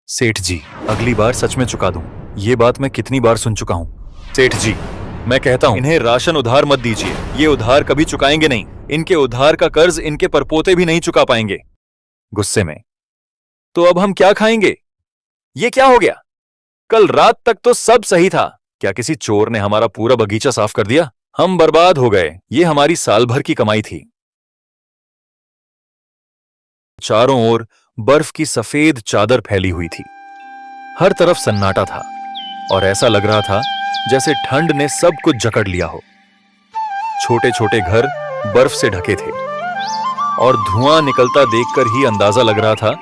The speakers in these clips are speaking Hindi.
सेठ जी, अगली बार सच में चुका दूं। ये बात मैं कितनी बार सुन चुका हूं। सेठ जी, मैं कहता हूं इन्हें राशन उधार मत दीजिए। ये उधार कभी चुकाएंगे नहीं। इनके उधार का कर्ज इनके परपोते भी नहीं चुका पाएंगे। गुस्से में, तो अब हम क्या खाएंगे? ये क्या हो गया? कल रात तक तो सब सही था। क्या किसी चोर ने हमारा पूरा बगीचा साफ कर दिया? हम बर्बाद हो गए। ये हमारी साल भर की कमाई थी। चारों ओर बर्फ की सफेद चादर फैली हुई थी। हर तरफ सन्नाटा था और ऐसा लग रहा था जैसे ठंड ने सब कुछ जकड़ लिया हो। छोटे छोटे घर बर्फ से ढके थे और धुआं निकलता देखकर ही अंदाजा लग रहा था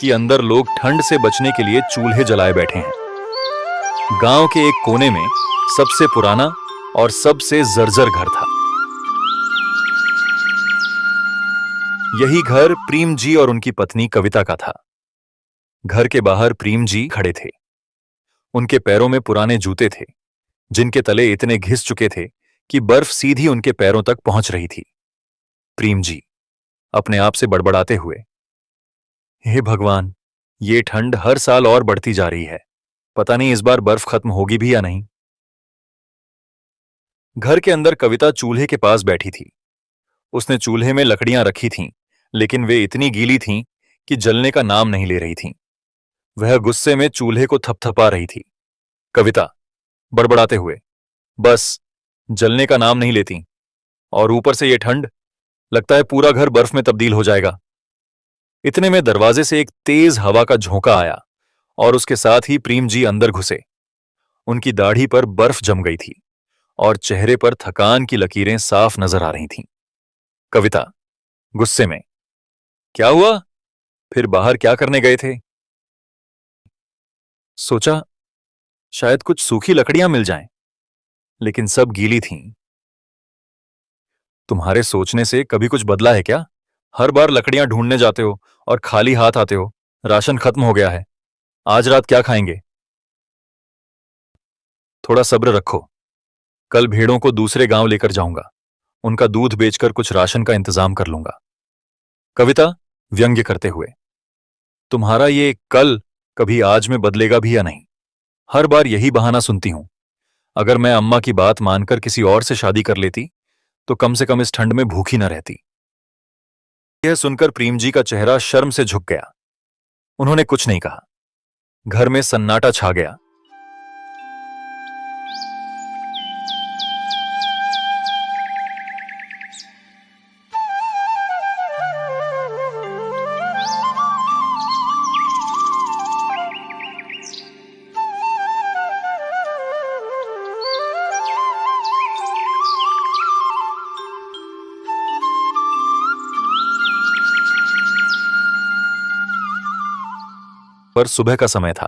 कि अंदर लोग ठंड से बचने के लिए चूल्हे जलाए बैठे हैं। गांव के एक कोने में सबसे पुराना और सबसे जर्जर घर था। यही घर प्रेम जी और उनकी पत्नी कविता का था। घर के बाहर प्रेम जी खड़े थे। उनके पैरों में पुराने जूते थे जिनके तले इतने घिस चुके थे कि बर्फ सीधी उनके पैरों तक पहुंच रही थी। प्रेम जी अपने आप से बड़बड़ाते हुए, हे भगवान, ये ठंड हर साल और बढ़ती जा रही है। पता नहीं इस बार बर्फ खत्म होगी भी या नहीं। घर के अंदर कविता चूल्हे के पास बैठी थी। उसने चूल्हे में लकड़ियां रखी थीं, लेकिन वे इतनी गीली थीं कि जलने का नाम नहीं ले रही थीं। वह गुस्से में चूल्हे को थपथपा रही थी। कविता बड़बड़ाते हुए, बस, जलने का नाम नहीं लेती, और ऊपर से ये ठंड, लगता है पूरा घर बर्फ में तब्दील हो जाएगा। इतने में दरवाजे से एक तेज हवा का झोंका आया और उसके साथ ही प्रेम जी अंदर घुसे। उनकी दाढ़ी पर बर्फ जम गई थी और चेहरे पर थकान की लकीरें साफ नजर आ रही थीं। कविता गुस्से में, क्या हुआ? फिर बाहर क्या करने गए थे? सोचा शायद कुछ सूखी लकड़ियां मिल जाएं, लेकिन सब गीली थीं। तुम्हारे सोचने से कभी कुछ बदला है क्या? हर बार लकड़ियां ढूंढने जाते हो और खाली हाथ आते हो। राशन खत्म हो गया है। आज रात क्या खाएंगे? थोड़ा सब्र रखो। कल भेड़ों को दूसरे गांव लेकर जाऊंगा। उनका दूध बेचकर कुछ राशन का इंतजाम कर लूंगा। कविता व्यंग्य करते हुए, तुम्हारा ये कल कभी आज में बदलेगा भी या नहीं? हर बार यही बहाना सुनती हूं। अगर मैं अम्मा की बात मानकर किसी और से शादी कर लेती तो कम से कम इस ठंड में भूखी न रहती। यह सुनकर प्रेम जी का चेहरा शर्म से झुक गया। उन्होंने कुछ नहीं कहा। घर में सन्नाटा छा गया। पर सुबह का समय था,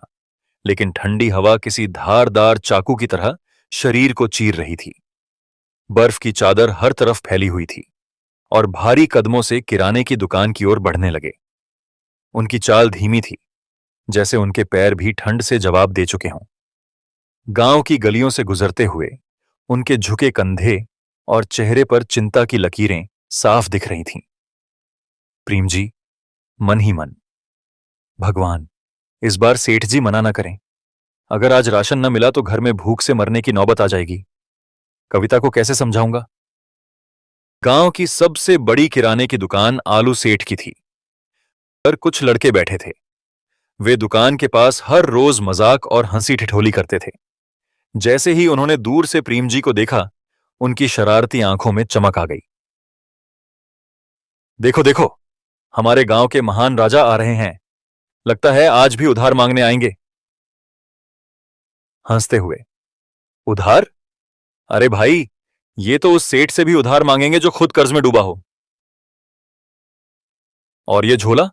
लेकिन ठंडी हवा किसी धारदार चाकू की तरह शरीर को चीर रही थी। बर्फ की चादर हर तरफ फैली हुई थी और भारी कदमों से किराने की दुकान की ओर बढ़ने लगे। उनकी चाल धीमी थी, जैसे उनके पैर भी ठंड से जवाब दे चुके हों। गांव की गलियों से गुजरते हुए उनके झुके कंधे और चेहरे पर चिंता की लकीरें साफ दिख रही थीं। प्रेम जी मन ही मन, भगवान, इस बार सेठ जी मना न करें। अगर आज राशन न मिला तो घर में भूख से मरने की नौबत आ जाएगी। कविता को कैसे समझाऊंगा? गांव की सबसे बड़ी किराने की दुकान आलू सेठ की थी। पर कुछ लड़के बैठे थे। वे दुकान के पास हर रोज मजाक और हंसी ठिठोली करते थे। जैसे ही उन्होंने दूर से प्रेम जी को देखा, उनकी शरारती आंखों में चमक आ गई। देखो देखो, हमारे गांव के महान राजा आ रहे हैं। लगता है आज भी उधार मांगने आएंगे। हंसते हुए, उधार? अरे भाई, ये तो उस सेठ से भी उधार मांगेंगे जो खुद कर्ज में डूबा हो। और ये झोला?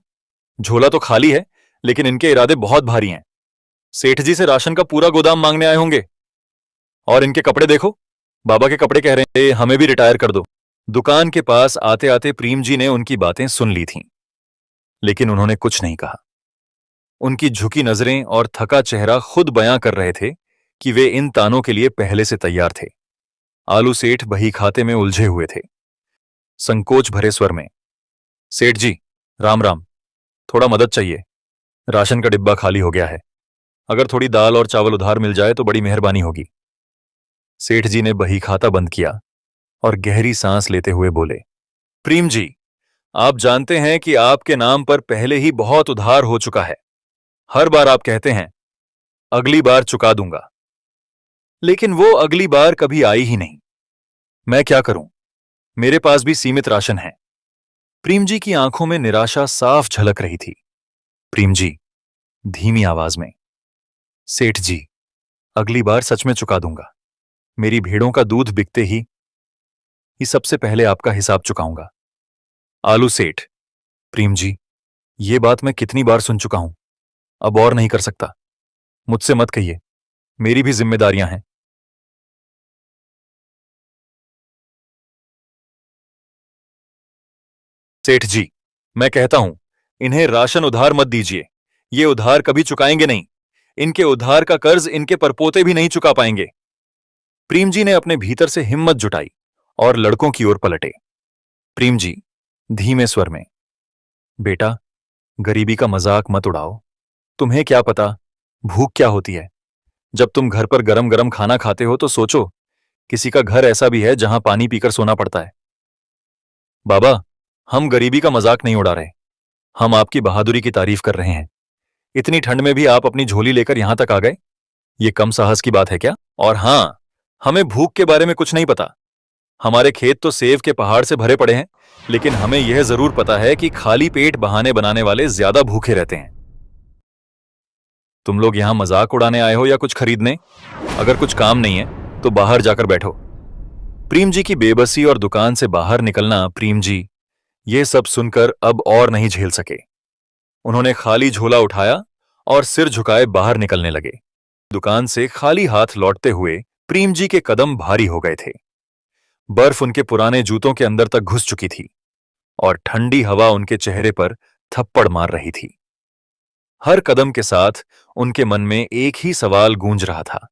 झोला तो खाली है, लेकिन इनके इरादे बहुत भारी हैं। सेठ जी से राशन का पूरा गोदाम मांगने आए होंगे। और इनके कपड़े देखो, बाबा के कपड़े कह रहे हैं हमें भी रिटायर कर दो। दुकान के पास आते आते प्रेम जी ने उनकी बातें सुन ली थीं, लेकिन उन्होंने कुछ नहीं कहा। उनकी झुकी नजरें और थका चेहरा खुद बयां कर रहे थे कि वे इन तानों के लिए पहले से तैयार थे। आलू सेठ बही खाते में उलझे हुए थे। संकोच भरे स्वर में, सेठ जी, राम राम, थोड़ा मदद चाहिए। राशन का डिब्बा खाली हो गया है। अगर थोड़ी दाल और चावल उधार मिल जाए तो बड़ी मेहरबानी होगी। सेठ जी ने बही खाता बंद किया और गहरी सांस लेते हुए बोले, प्रीम जी, आप जानते हैं कि आपके नाम पर पहले ही बहुत उधार हो चुका है। हर बार आप कहते हैं, अगली बार चुका दूंगा, लेकिन वो अगली बार कभी आई ही नहीं। मैं क्या करूं? मेरे पास भी सीमित राशन है। प्रीम जी की आंखों में निराशा साफ झलक रही थी। प्रीम जी, धीमी आवाज में, सेठ जी, अगली बार सच में चुका दूंगा। मेरी भेड़ों का दूध बिकते ही सबसे पहले आपका हिसाब चुकाऊंगा। आलू सेठ, प्रीम जी, ये बात मैं कितनी बार सुन चुका हूं। अब और नहीं कर सकता। मुझसे मत कहिए, मेरी भी जिम्मेदारियां हैं। सेठ जी, मैं कहता हूं, इन्हें राशन उधार मत दीजिए। ये उधार कभी चुकाएंगे नहीं। इनके उधार का कर्ज इनके परपोते भी नहीं चुका पाएंगे। प्रीम जी ने अपने भीतर से हिम्मत जुटाई और लड़कों की ओर पलटे। प्रीम जी, धीमे स्वर में, बेटा, गरीबी का मजाक मत उड़ाओ। तुम्हें क्या पता भूख क्या होती है। जब तुम घर पर गरम गरम खाना खाते हो तो सोचो, किसी का घर ऐसा भी है जहां पानी पीकर सोना पड़ता है। बाबा, हम गरीबी का मजाक नहीं उड़ा रहे। हम आपकी बहादुरी की तारीफ कर रहे हैं। इतनी ठंड में भी आप अपनी झोली लेकर यहां तक आ गए। ये कम साहस की बात है क्या? और हां, हमें भूख के बारे में कुछ नहीं पता। हमारे खेत तो सेब के पहाड़ से भरे पड़े हैं, लेकिन हमें यह जरूर पता है कि खाली पेट बहाने बनाने वाले ज्यादा भूखे रहते हैं। तुम लोग यहां मजाक उड़ाने आए हो या कुछ खरीदने? अगर कुछ काम नहीं है तो बाहर जाकर बैठो। प्रीम जी की बेबसी और दुकान से बाहर निकलना, प्रीम जी ये सब सुनकर अब और नहीं झेल सके। उन्होंने खाली झोला उठाया और सिर झुकाए बाहर निकलने लगे। दुकान से खाली हाथ लौटते हुए प्रीम जी के कदम भारी हो गए थे। बर्फ उनके पुराने जूतों के अंदर तक घुस चुकी थी और ठंडी हवा उनके चेहरे पर थप्पड़ मार रही थी। हर कदम के साथ उनके मन में एक ही सवाल गूंज रहा था,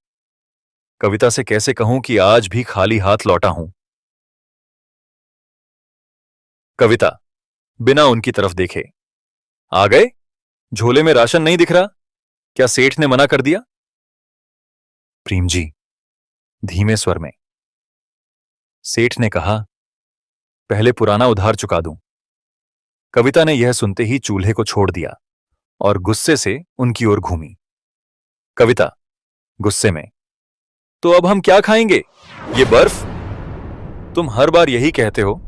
कविता से कैसे कहूं कि आज भी खाली हाथ लौटा हूं। कविता बिना उनकी तरफ देखे, आ गए? झोले में राशन नहीं दिख रहा? क्या सेठ ने मना कर दिया? प्रीम जी, धीमे स्वर में, सेठ ने कहा, पहले पुराना उधार चुका दूं। कविता ने यह सुनते ही चूल्हे को छोड़ दिया और गुस्से से उनकी ओर घूमी। कविता गुस्से में, तो अब हम क्या खाएंगे? ये बर्फ? तुम हर बार यही कहते हो,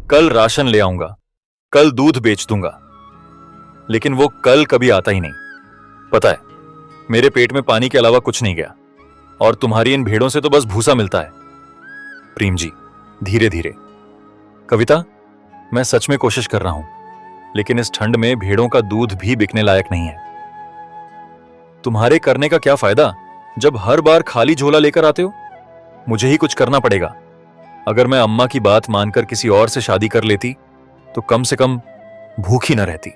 कल राशन ले आऊंगा, कल दूध बेच दूंगा, लेकिन वो कल कभी आता ही नहीं। पता है, मेरे पेट में पानी के अलावा कुछ नहीं गया और तुम्हारी इन भेड़ों से तो बस भूसा मिलता है। प्रीम जी, धीरे धीरे, कविता, मैं सच में कोशिश कर रहा हूं, लेकिन इस ठंड में भेड़ों का दूध भी बिकने लायक नहीं है। तुम्हारे करने का क्या फायदा जब हर बार खाली झोला लेकर आते हो? मुझे ही कुछ करना पड़ेगा। अगर मैं अम्मा की बात मानकर किसी और से शादी कर लेती तो कम से कम भूखी न रहती।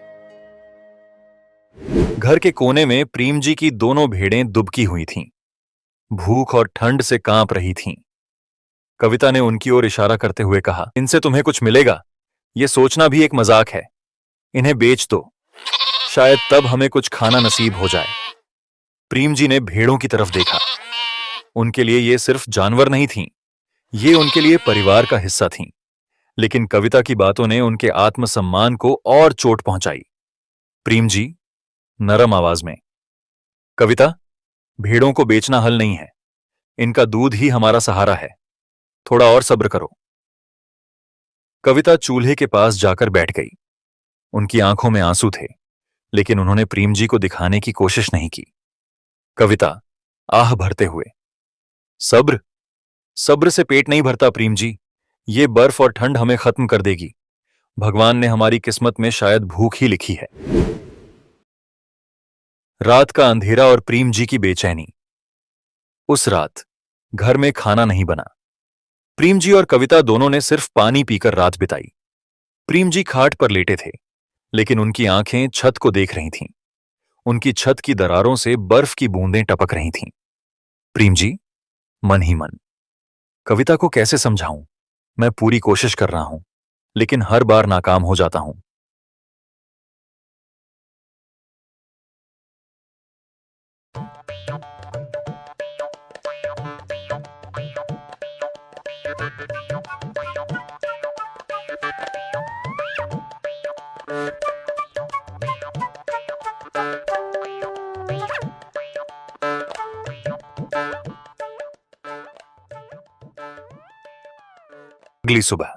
घर के कोने में प्रीम जी की दोनों भेड़ें दुबकी हुई थीं, भूख और ठंड से कांप रही थीं। कविता ने उनकी ओर इशारा करते हुए कहा, इनसे तुम्हें कुछ मिलेगा, यह सोचना भी एक मजाक है। इन्हें बेच दो, शायद तब हमें कुछ खाना नसीब हो जाए। प्रीम जी ने भेड़ों की तरफ देखा। उनके लिए ये सिर्फ जानवर नहीं थीं, ये उनके लिए परिवार का हिस्सा थीं। लेकिन कविता की बातों ने उनके आत्मसम्मान को और चोट पहुंचाई। प्रीम जी, नरम आवाज में, कविता, भेड़ों को बेचना हल नहीं है। इनका दूध ही हमारा सहारा है। थोड़ा और सब्र करो। कविता चूल्हे के पास जाकर बैठ गई। उनकी आंखों में आंसू थे, लेकिन उन्होंने प्रीम जी को दिखाने की कोशिश नहीं की। कविता आह भरते हुए, सब्र? सब्र से पेट नहीं भरता प्रीम जी। ये बर्फ और ठंड हमें खत्म कर देगी। भगवान ने हमारी किस्मत में शायद भूख ही लिखी है। रात का अंधेरा और प्रीम जी की बेचैनी। उस रात घर में खाना नहीं बना। प्रीम जी और कविता दोनों ने सिर्फ पानी पीकर रात बिताई। प्रीम जी खाट पर लेटे थे, लेकिन उनकी आंखें छत को देख रही थीं। उनकी छत की दरारों से बर्फ की बूंदें टपक रही थीं। प्रीम जी, मन ही मन, कविता को कैसे समझाऊं? मैं पूरी कोशिश कर रहा हूं, लेकिन हर बार नाकाम हो जाता हूं। अगली सुबह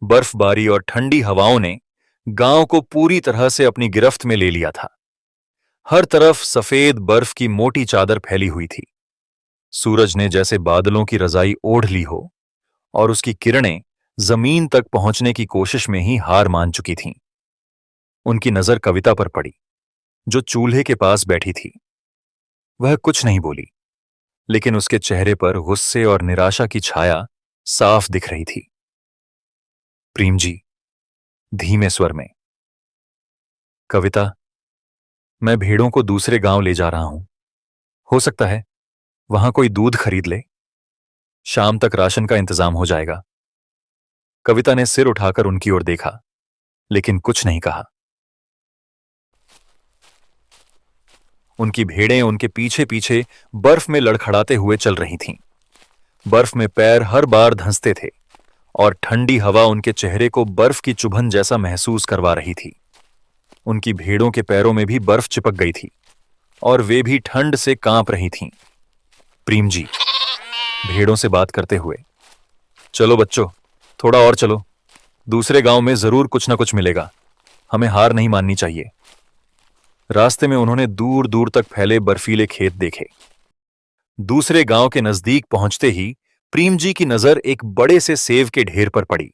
बर्फबारी और ठंडी हवाओं ने गांव को पूरी तरह से अपनी गिरफ्त में ले लिया था। हर तरफ सफेद बर्फ की मोटी चादर फैली हुई थी। सूरज ने जैसे बादलों की रजाई ओढ़ ली हो और उसकी किरणें जमीन तक पहुंचने की कोशिश में ही हार मान चुकी थीं। उनकी नजर कविता पर पड़ी, जो चूल्हे के पास बैठी थी। वह कुछ नहीं बोली, लेकिन उसके चेहरे पर गुस्से और निराशा की छाया साफ दिख रही थी। प्रेम जी, धीमे स्वर में, कविता, मैं भेड़ों को दूसरे गांव ले जा रहा हूं। हो सकता है वहां कोई दूध खरीद ले। शाम तक राशन का इंतजाम हो जाएगा। कविता ने सिर उठाकर उनकी ओर देखा, लेकिन कुछ नहीं कहा। उनकी भेड़ें उनके पीछे पीछे बर्फ में लड़खड़ाते हुए चल रही थीं। बर्फ में पैर हर बार धंसते थे और ठंडी हवा उनके चेहरे को बर्फ की चुभन जैसा महसूस करवा रही थी। उनकी भेड़ों के पैरों में भी बर्फ चिपक गई थी और वे भी ठंड से कांप रही थीं। प्रेम जी, भेड़ों से बात करते हुए, चलो बच्चों, थोड़ा और चलो। दूसरे गांव में जरूर कुछ ना कुछ मिलेगा। हमें हार नहीं माननी चाहिए। रास्ते में उन्होंने दूर दूर तक फैले बर्फीले खेत देखे। दूसरे गांव के नजदीक पहुंचते ही प्रेम जी की नजर एक बड़े से सेव के ढेर पर पड़ी।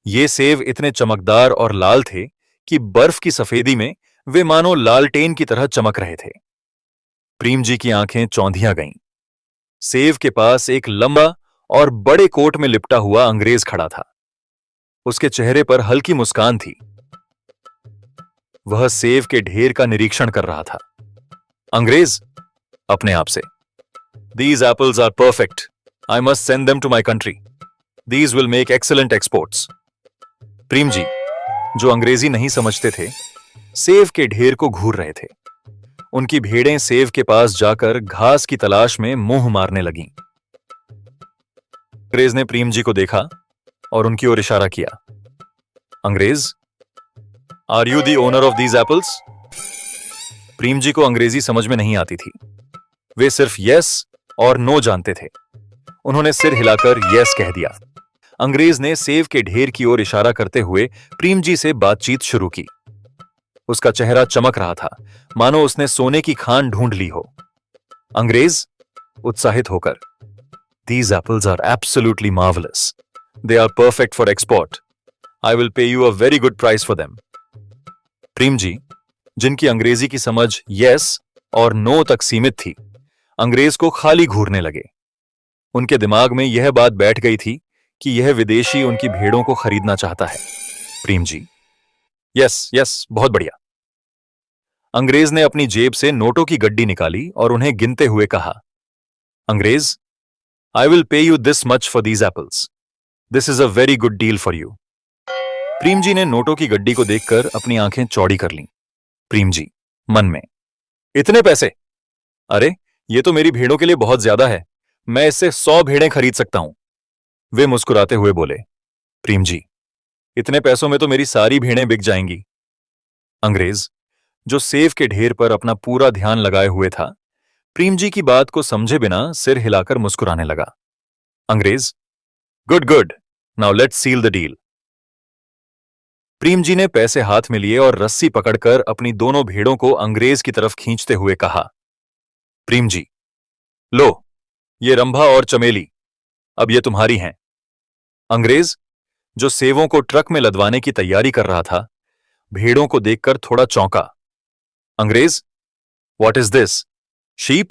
ये सेव इतने चमकदार और लाल थे कि बर्फ की सफेदी में वे मानो लालटेन की तरह चमक रहे थे। प्रेम जी की आंखें चौंधियां गईं। सेव के पास एक लंबा और बड़े कोट में लिपटा हुआ अंग्रेज खड़ा था। उसके चेहरे पर हल्की मुस्कान थी। वह सेव के ढेर का निरीक्षण कर रहा था। अंग्रेज अपने आप से, These apples are perfect. I must send them to my country. These will make excellent exports. प्रेम जी, जो अंग्रेजी नहीं समझते थे, सेव के ढेर को घूर रहे थे। उनकी भेड़ें सेव के पास जाकर घास की तलाश में मुंह मारने लगीं। अंग्रेज ने प्रेम जी को देखा और उनकी ओर इशारा किया। अंग्रेज, are you the owner of these apples? Prem ji को अंग्रेजी समझ में नहीं आती थी। वे सिर्फ यस और नो जानते थे। उन्होंने सिर हिलाकर यस कह दिया। अंग्रेज ने सेव के ढेर की ओर इशारा करते हुए प्रेम जी से बातचीत शुरू की। उसका चेहरा चमक रहा था, मानो उसने सोने की खान ढूंढ ली हो। अंग्रेज उत्साहित होकर, These apples are absolutely marvelous. They are perfect for export. I will pay you a very good price for them. Prem ji, जिनकी अंग्रेजी की समझ यस और नो तक सीमित थी, अंग्रेज को खाली घूरने लगे। उनके दिमाग में यह बात बैठ गई थी कि यह विदेशी उनकी भेड़ों को खरीदना चाहता है। प्रेम जी, यस यस, बहुत बढ़िया। अंग्रेज ने अपनी जेब से नोटों की गड्डी निकाली और उन्हें गिनते हुए कहा, अंग्रेज, I will pay you this much for these apples. This is a very good deal for you. Prem ji ने नोटों की गड्डी को देखकर अपनी आंखें चौड़ी कर लीं। प्रेम जी मन में, इतने पैसे? अरे, ये तो मेरी भेड़ों के लिए बहुत ज्यादा है। मैं इससे 100 भेड़ें खरीद सकता हूं। वे मुस्कुराते हुए बोले, प्रेम जी, इतने पैसों में तो मेरी सारी भेड़ें बिक जाएंगी। अंग्रेज, जो सेव के ढेर पर अपना पूरा ध्यान लगाए हुए था, प्रेम जी की बात को समझे बिना सिर हिलाकर मुस्कुराने लगा। अंग्रेज, good good, now let's seal the deal. Prem ji ने पैसे हाथ में लिए और रस्सी पकड़कर अपनी दोनों भेड़ों को अंग्रेज की तरफ खींचते हुए कहा, प्रेम जी, लो, ये रंभा और चमेली, अब ये तुम्हारी हैं। अंग्रेज, जो सेवों को ट्रक में लदवाने की तैयारी कर रहा था, भेड़ों को देखकर थोड़ा चौंका। अंग्रेज, what is this? Sheep?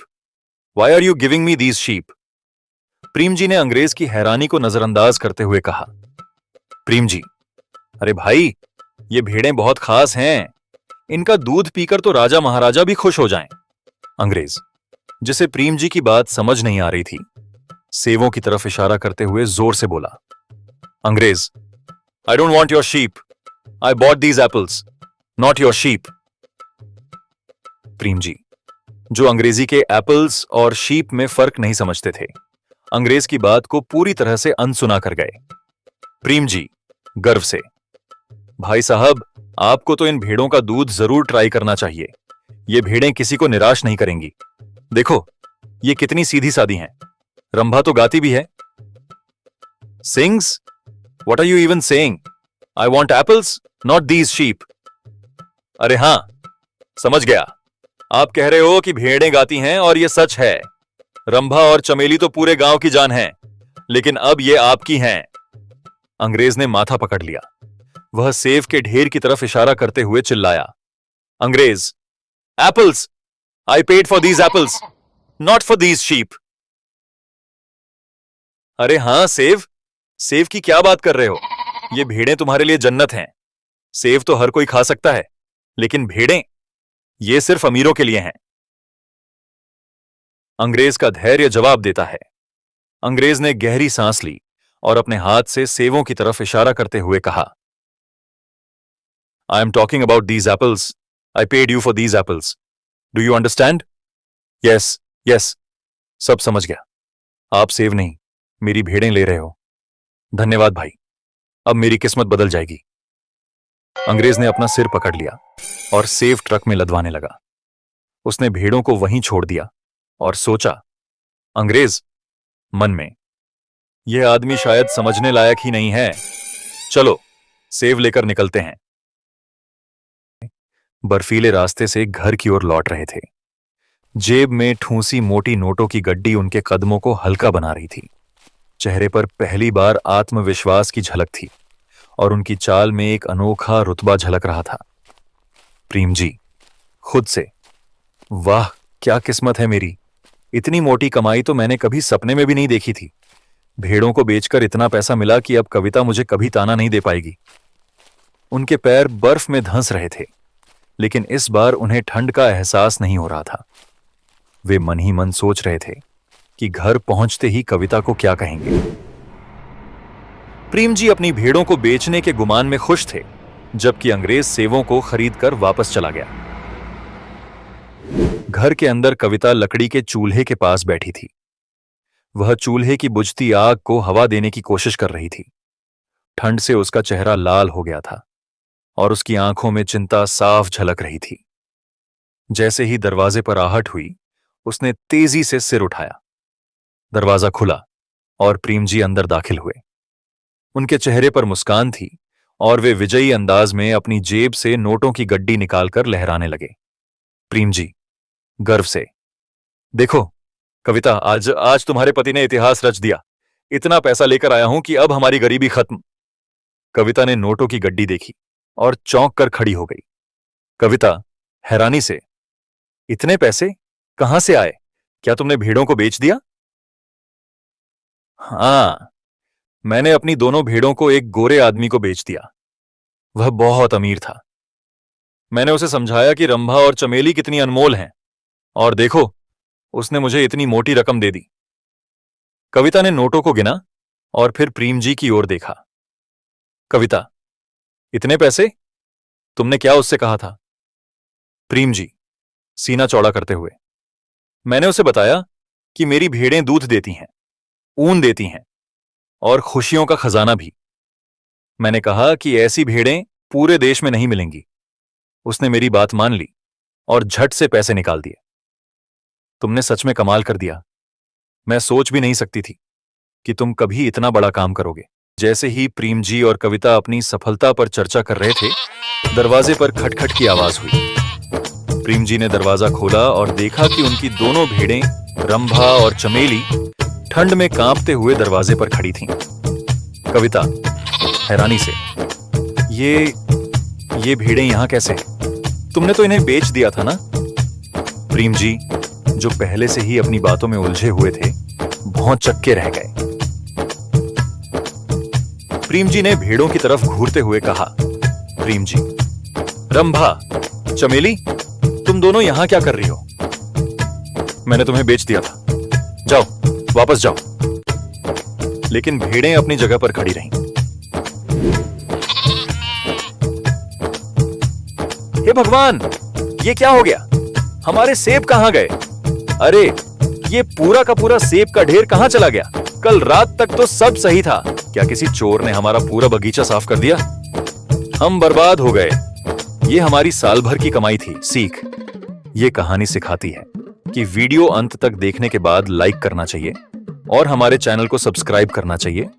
Why are you giving me these sheep? Prem ji ने अंग्रेज की हैरानी को नजरअंदाज करते हुए कहा, प्रेम जी, अरे भाई, ये भेड़ें बहुत खास हैं। इनका दूध पीकर तो राजा महाराजा भी खुश हो जाएं। अंग्रेज, जिसे प्रेम जी की बात समझ नहीं आ रही थी, सेवों की तरफ इशारा करते हुए जोर से बोला, अंग्रेज, I don't want your sheep. I bought these apples, not your sheep. Prem ji, जो अंग्रेजी के एप्पल्स और शीप में फर्क नहीं समझते थे, अंग्रेज की बात को पूरी तरह से अनसुना कर गए। प्रेम जी गर्व से, भाई साहब, आपको तो इन भेड़ों का दूध जरूर ट्राई करना चाहिए। ये भेड़ें किसी को निराश नहीं करेंगी। देखो ये कितनी सीधी सादी हैं। रंभा तो गाती भी है। Sings? What are you even saying? I want apples, not these sheep. अरे हां, समझ गया। आप कह रहे हो कि भेड़ें गाती हैं और यह सच है। रंभा और चमेली तो पूरे गांव की जान है, लेकिन अब ये आपकी हैं। अंग्रेज ने माथा पकड़ लिया। वह सेब के ढेर की तरफ इशारा करते हुए चिल्लाया, अंग्रेज, apples! I paid for these apples, not for these sheep. अरे हां सेब, सेब की क्या बात कर रहे हो? ये भेड़ें तुम्हारे लिए जन्नत हैं। सेब तो हर कोई खा सकता है, लेकिन भेड़ें, ये सिर्फ अमीरों के लिए हैं। अंग्रेज का धैर्य जवाब देता है। अंग्रेज ने गहरी सांस ली और अपने हाथ से सेबों की तरफ इशारा करते हुए कहा, I am talking about these apples. I paid you for these apples. Do you understand? Yes yes, सब समझ गया। आप सेब नहीं, मेरी भेड़ें ले रहे हो। धन्यवाद भाई, अब मेरी किस्मत बदल जाएगी। अंग्रेज ने अपना सिर पकड़ लिया और सेब ट्रक में लदवाने लगा। उसने भेड़ों को वहीं छोड़ दिया और सोचा, अंग्रेज मन में, यह आदमी शायद समझने लायक ही नहीं है। चलो सेब लेकर निकलते हैं। बर्फीले रास्ते से घर की ओर लौट रहे थे। जेब में ठूंसी मोटी नोटों की गड्डी उनके कदमों को हल्का बना रही थी। चेहरे पर पहली बार आत्मविश्वास की झलक थी और उनकी चाल में एक अनोखा रुतबा झलक रहा था। प्रेम जी खुद से, वाह क्या किस्मत है मेरी। इतनी मोटी कमाई तो मैंने कभी सपने में भी नहीं देखी थी। भेड़ों को बेचकर इतना पैसा मिला कि अब कविता मुझे कभी ताना नहीं दे पाएगी। उनके पैर बर्फ में धंस रहे थे, लेकिन इस बार उन्हें ठंड का एहसास नहीं हो रहा था। वे मन ही मन सोच रहे थे कि घर पहुंचते ही कविता को क्या कहेंगे। प्रेम जी अपनी भेड़ों को बेचने के गुमान में खुश थे, जबकि अंग्रेज सेवों को खरीदकर वापस चला गया। घर के अंदर कविता लकड़ी के चूल्हे के पास बैठी थी। वह चूल्हे की बुझती आग को हवा देने की कोशिश कर रही थी। ठंड से उसका चेहरा लाल हो गया था और उसकी आंखों में चिंता साफ झलक रही थी। जैसे ही दरवाजे पर आहट हुई, उसने तेजी से सिर उठाया। दरवाजा खुला और प्रेम जी अंदर दाखिल हुए। उनके चेहरे पर मुस्कान थी और वे विजयी अंदाज में अपनी जेब से नोटों की गड्डी निकालकर लहराने लगे। प्रेम जी गर्व से, देखो कविता, आज तुम्हारे पति ने इतिहास रच दिया। इतना पैसा लेकर आया हूं कि अब हमारी गरीबी खत्म। कविता ने नोटों की गड्डी देखी और चौंक कर खड़ी हो गई। कविता हैरानी से, इतने पैसे कहां से आए? क्या तुमने भेड़ों को बेच दिया? हां, मैंने अपनी दोनों भेड़ों को एक गोरे आदमी को बेच दिया। वह बहुत अमीर था। मैंने उसे समझाया कि रंभा और चमेली कितनी अनमोल हैं, और देखो उसने मुझे इतनी मोटी रकम दे दी। कविता ने नोटों को गिना और फिर प्रेम जी की ओर देखा। कविता, इतने पैसे? तुमने क्या उससे कहा था? प्रेम जी सीना चौड़ा करते हुए, मैंने उसे बताया कि मेरी भेड़ें दूध देती हैं, ऊन देती हैं और खुशियों का खजाना भी। मैंने कहा कि ऐसी भेड़ें पूरे देश में नहीं मिलेंगी। उसने मेरी बात मान ली और झट से पैसे निकाल दिए। तुमने सच में कमाल कर दिया। मैं सोच भी नहीं सकती थी कि तुम कभी इतना बड़ा काम करोगे। जैसे ही प्रेम जी और कविता अपनी सफलता पर चर्चा कर रहे थे, दरवाजे पर खटखट की आवाज हुई। प्रेम जी ने दरवाजा खोला और देखा कि उनकी दोनों भेड़ें रंभा और चमेली ठंड में कांपते हुए दरवाजे पर खड़ी थीं। कविता हैरानी से, ये भेड़ें यहां कैसे? तुमने तो इन्हें बेच दिया था ना? प्रेम जी जो पहले से ही अपनी बातों में उलझे हुए थे, भौंचक्के रह गए। प्रेम जी ने भेड़ों की तरफ घूरते हुए कहा, प्रेम जी, रंभा, चमेली, तुम दोनों यहां क्या कर रही हो? मैंने तुम्हें बेच दिया था। जाओ, वापस जाओ। लेकिन भेड़ें अपनी जगह पर खड़ी रहीं। हे भगवान, ये क्या हो गया? हमारे सेब कहां गए? अरे ये पूरा का पूरा सेब का ढेर कहां चला गया? कल रात तक तो सब सही था। क्या किसी चोर ने हमारा पूरा बगीचा साफ कर दिया? हम बर्बाद हो गए। ये हमारी साल भर की कमाई थी। सीख। ये कहानी सिखाती है कि वीडियो अंत तक देखने के बाद लाइक करना चाहिए और हमारे चैनल को सब्सक्राइब करना चाहिए